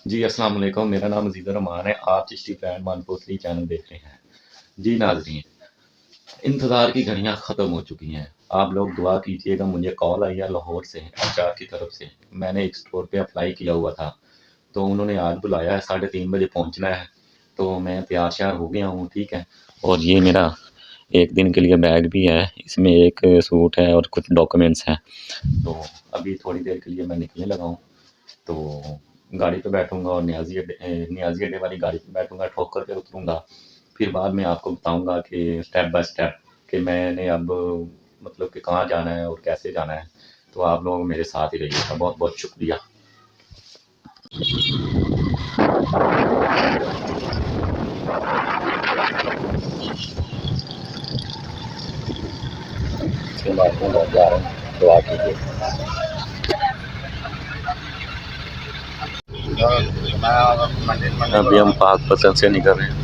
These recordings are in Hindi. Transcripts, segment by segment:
जी, अस्सलाम वालेकुम। मेरा नाम अज़ीज़ुर रहमान है। आप चिश्ती ब्रांड 143 चैनल देख रहे हैं। जी नाज़रीन, इंतज़ार की घड़ियाँ ख़त्म हो चुकी हैं। आप लोग दुआ कीजिएगा, मुझे कॉल आई है लाहौर से, एचआर की तरफ से। मैंने एक स्टोर पे अप्लाई किया हुआ था, तो उन्होंने आज बुलाया है, 3:30 बजे पहुँचना है। तो मैं तैयार-श्यार हो गया हूँ, ठीक है। और ये मेरा 1 दिन के लिए बैग भी है, इसमें एक सूट है और कुछ डॉक्यूमेंट्स हैं। तो अभी थोड़ी देर के लिए मैं निकलने लगा हूँ। तो गाड़ी पे बैठूँगा और नियाज़ी अड्डे वाली गाड़ी पे बैठूँगा, ठोकर पे उतरूँगा। फिर बाद में आपको बताऊँगा कि स्टेप बाय स्टेप कि मैंने अब मतलब कि कहाँ जाना है और कैसे जाना है। तो आप लोग मेरे साथ ही रहिएगा। बहुत-बहुत शुक्रिया। इसके बाद में घर जा रहा हूँ, दुआ कीजिए। अभी हम पाक पसंद से निकल रहे हैं।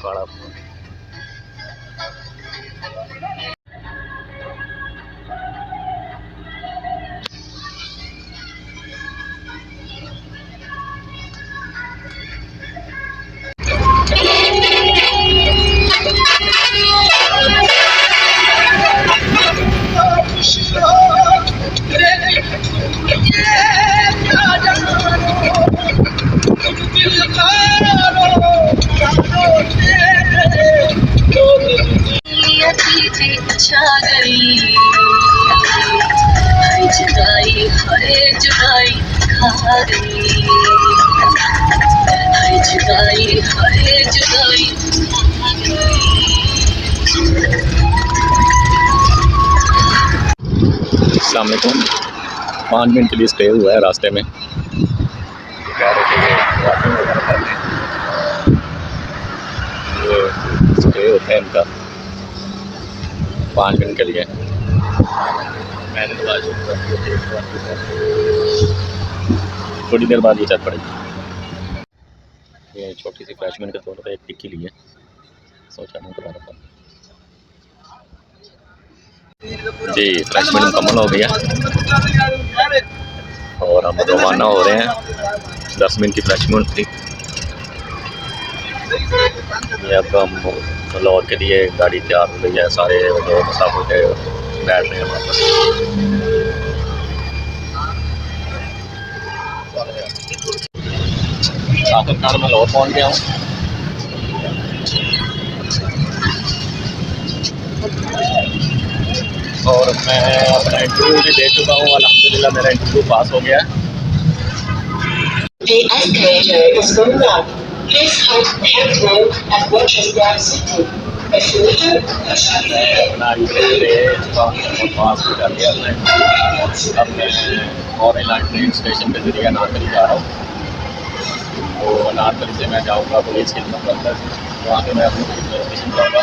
काड़ा छा गई, हाय जुदाई खा गई, हाय जुदाई। अस्सलाम वालेकुम। 5 मिनट के लिए स्टे हुआ है रास्ते में। ये स्टे होता है इनका 5 मिनट के लिए। मैंने तो आज थोड़ी देर बाद ये चल पड़ेगी। ये छोटी सी फ्लैशमैन के तौर पर एक टिक्की ली है, सोचा नहीं करा रहा था। जी, फ्लैशमैन मुकम्मल हो गया और हम रवाना हो रहे हैं। 10 मिनट की फ्लैशमैन थी। ये अब हम लाहौर के लिए गाड़ी तैयार हो गई है। सारे जो मुसाफिर थे बैठ रहे हैं वापस। आखिरकार मैं लाहौर पहुँच गया हूँ और मैं अपना इंटरव्यू भी दे चुका हूँ। अल्हम्दुलिल्लाह मेरा इंटरव्यू पास हो गया है। The escalator is going up. Please hold careful and watch your step city. अपना इंटरव्यू दे चुका हूँ और पास भी कर लिया अपने। अब मैं ऑरेंज ट्रेन स्टेशन के जरिए अनारकली जा रहा हूँ। तो अनारकली से मैं जाऊँगा पुलिस की खिदमत तक, वहाँ पे मैं अपनी स्टेशन जाऊँगा।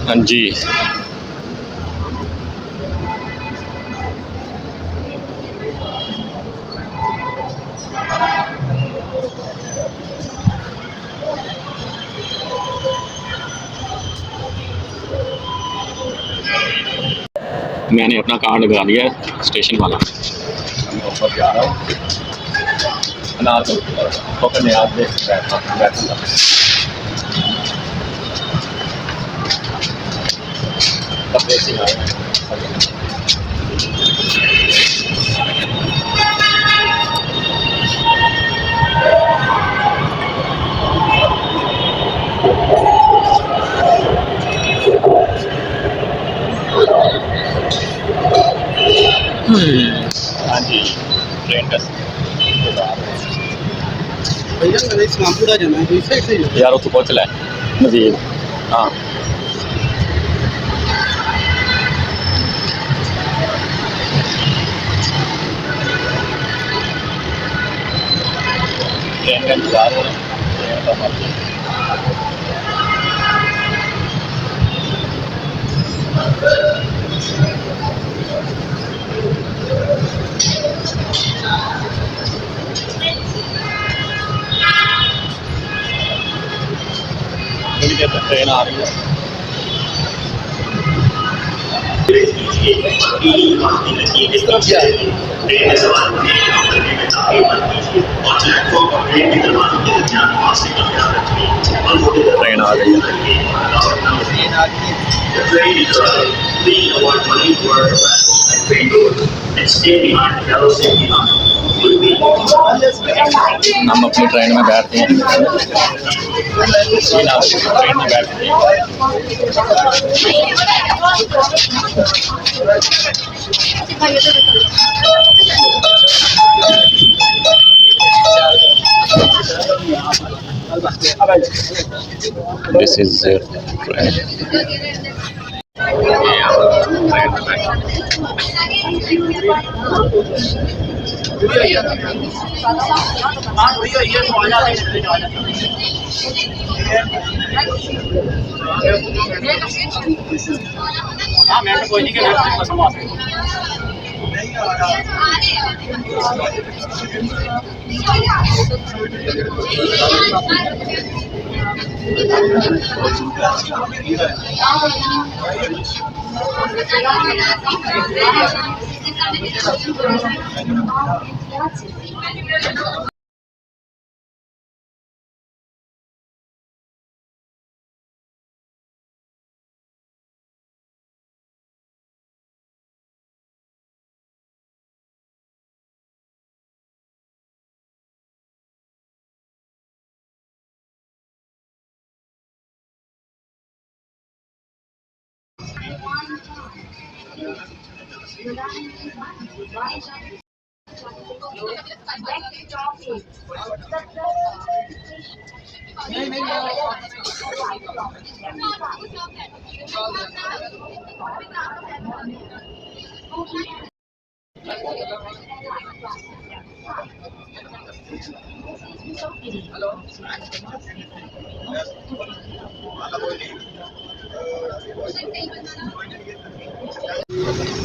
हाँ जी, मैंने अपना कार्ड लगा लिया है स्टेशन वाला। मैं ऊपर जा रहा हूँ पकड़ने आप बैठूँगा। कपड़े से आए हैं। हाँ जी, ट्रेन का भैया मैंने इस्लामपुरा जाना है, इस साइड से यार उत्थे पहुँच लै मजीद। हाँ ट्रेन का इंतजार हो रहा है, ट्रेन का ट्रेन आ रही है। इस तरफ से आएगी। ट्रेन आ गई है। हम अपनी ट्रेन में बैठते हैं। ट्रेन में बैठते हैं। This is their train.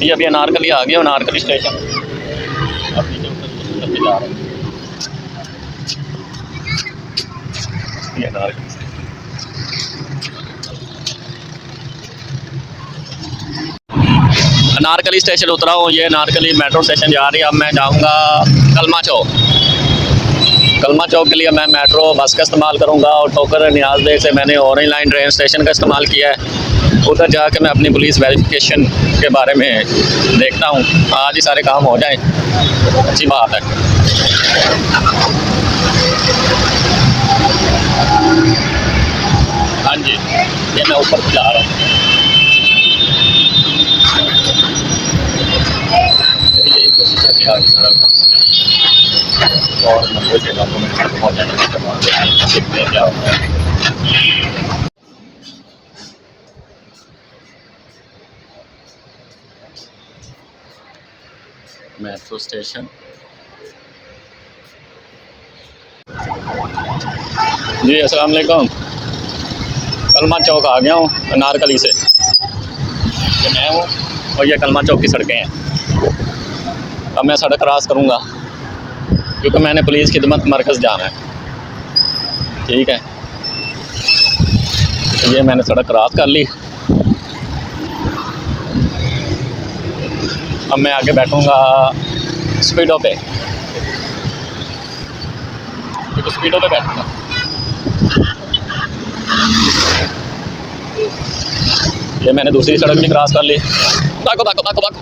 ये अभी अनारकली आ गया, अनारकली स्टेशन। अभी जो जा रहे हैं ये अनारकली स्टेशन। अनारकली स्टेशन उतरा हूँ। ये अनारकली मेट्रो स्टेशन जा रही है। अब मैं जाऊँगा कलमा चौक। कलमा चौक के लिए मैं मेट्रो बस का इस्तेमाल करूँगा और ठोकर नियाज बेग से मैंने ऑरेंज लाइन ट्रेन स्टेशन का इस्तेमाल किया है। उधर जाके मैं अपनी पुलिस वेरिफिकेशन के बारे में देखता हूँ। आज ही सारे काम हो जाएं, अच्छी बात है। हाँ जी, ये मैं ऊपर जा रहा हूँ। और क्या होता है। Metro station. जी अस्सलाम वालेकुम। कलमा चौक आ गया हूँ अनारकली से। ये मैं हूँ और ये कलमा चौक की सड़कें हैं। अब मैं सड़क क्रॉस करूँगा क्योंकि मैंने पुलिस खिदमत मरकज़ जाना है। ठीक है, ये मैंने सड़क क्रॉस कर ली। अब मैं आगे बैठूँगा स्पीडो पे, क्योंकि स्पीडो पे बैठूँगा। ये मैंने दूसरी सड़क भी क्रॉस कर ली। ताको ताको ताको ताको।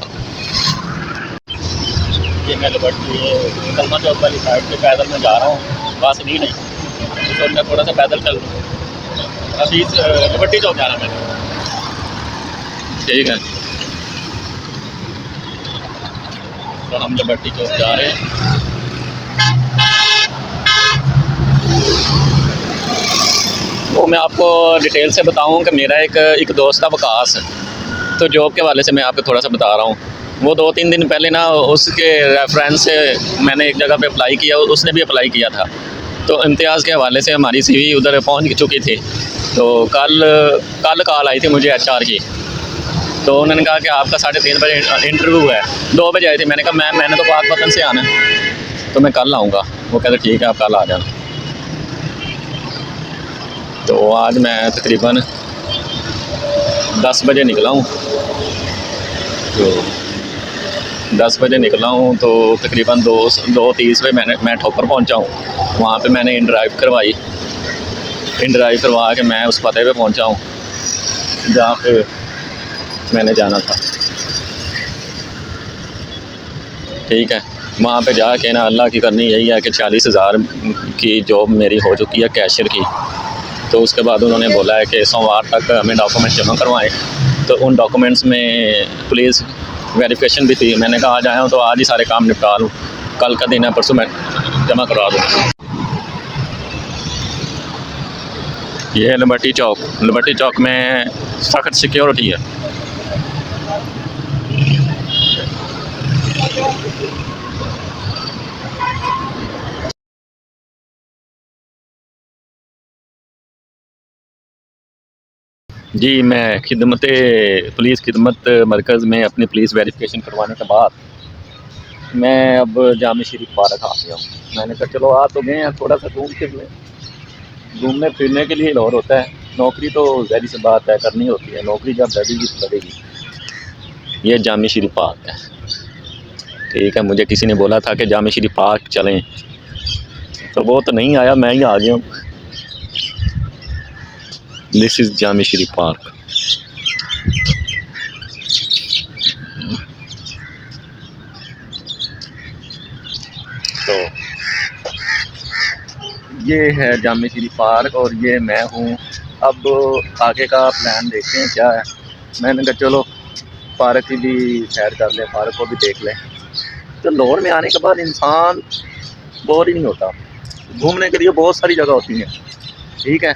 ये मैं कलमा चौक वाली साइड पे पैदल में जा रहा हूँ। बस भी नहीं, तो मैं थोड़ा सा पैदल चल रहा हूँ। अभी लिबर्टी चौक जा रहा मैंने। ठीक है, तो हम लिबर्टी चौक जा रहे हैं। वो मैं आपको डिटेल से बताऊं कि मेरा एक दोस्त था वकास, तो जॉब के वाले से मैं आपको थोड़ा सा बता रहा हूँ। वो 2-3 दिन पहले ना उसके रेफरेंस से मैंने एक जगह पे अप्लाई किया, उसने भी अप्लाई किया था। तो इम्तियाज़ के हवाले से हमारी CV उधर पहुँच चुकी थी। तो कल कॉल आई थी मुझे HR की। तो उन्होंने कहा कि आपका 3:30 बजे इंटरव्यू है। 2 बजे आई थी। मैंने कहा मैंने तो पाकपतन से आना है, तो मैं कल आऊँगा। वो कहते ठीक है, आप कल आ जाना। तो आज मैं तकरीबन 10 बजे निकला हूँ, तो 10 बजे निकला हूँ तो तकरीबन 2:30 पे मैं ठोकर पहुँचा हूँ। वहाँ पे मैंने इन ड्राइव करवाई, इन ड्राइव करवा के मैं उस पते पे पहुँचा हूँ जहाँ पे मैंने जाना था। ठीक है, वहाँ पे जाके ना अल्लाह की करनी यही है कि 40,000 की जॉब मेरी हो चुकी है कैशियर की। तो उसके बाद उन्होंने बोला है कि सोमवार तक हमें डॉक्यूमेंट जमा करवाएं। तो उन डॉक्यूमेंट्स में पुलिस वेरिफिकेशन भी थी। मैंने कहा आज आया हूँ तो आज ही सारे काम निपटा लूँ, कल का दिन है, परसों मैं जमा करवा दूँ। ये है लिबर्टी चौक में सख्त सिक्योरिटी है। जी, मैं पुलिस खिदमत मरकज़ में अपनी पुलिस वेरिफिकेशन करवाने के बाद मैं अब जामे शरीफ पार्क आ गया हूँ। मैंने कहा चलो आ तो गए हैं, थोड़ा सा घूम फिर लें। घूमने फिरने के लिए लाहौर होता है, नौकरी तो ज़ाहिर सी बात है करनी होती है, नौकरी जब लगेगी तो लगेगी। ये जामे शरीफ पार्क है। ठीक है, मुझे किसी ने बोला था कि जामे शरीफ पार्क चलें, तो वो तो नहीं आया, मैं ही आ गया हूँ। दिस इज़ जामे शरीफ पार्क। तो ये है जामे शरीफ पार्क और ये मैं हूँ। अब आगे का प्लान देखते हैं क्या है। मैंने कहा चलो पार्क की भी सैर कर लें, पार्क को भी देख लें। तो लाहौर में आने के बाद इंसान बोर ही नहीं होता। घूमने के लिए बहुत सारी जगह होती हैं। ठीक है,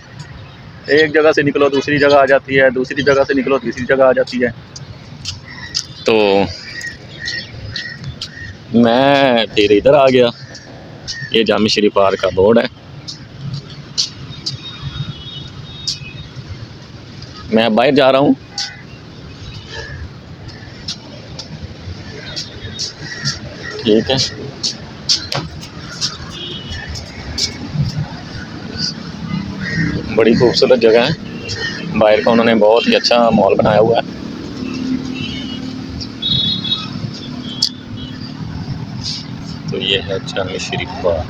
एक जगह से निकलो दूसरी जगह आ जाती है, दूसरी जगह से निकलो तीसरी जगह आ जाती है। तो मैं फिर इधर आ गया। ये जामे शरीफ पार्क का बोर्ड है। मैं बाहर जा रहा हूँ। ठीक है, बड़ी खूबसूरत जगह है। बाहर का उन्होंने बहुत ही अच्छा मॉल बनाया हुआ है। तो ये है जामे शरीफ पार्क।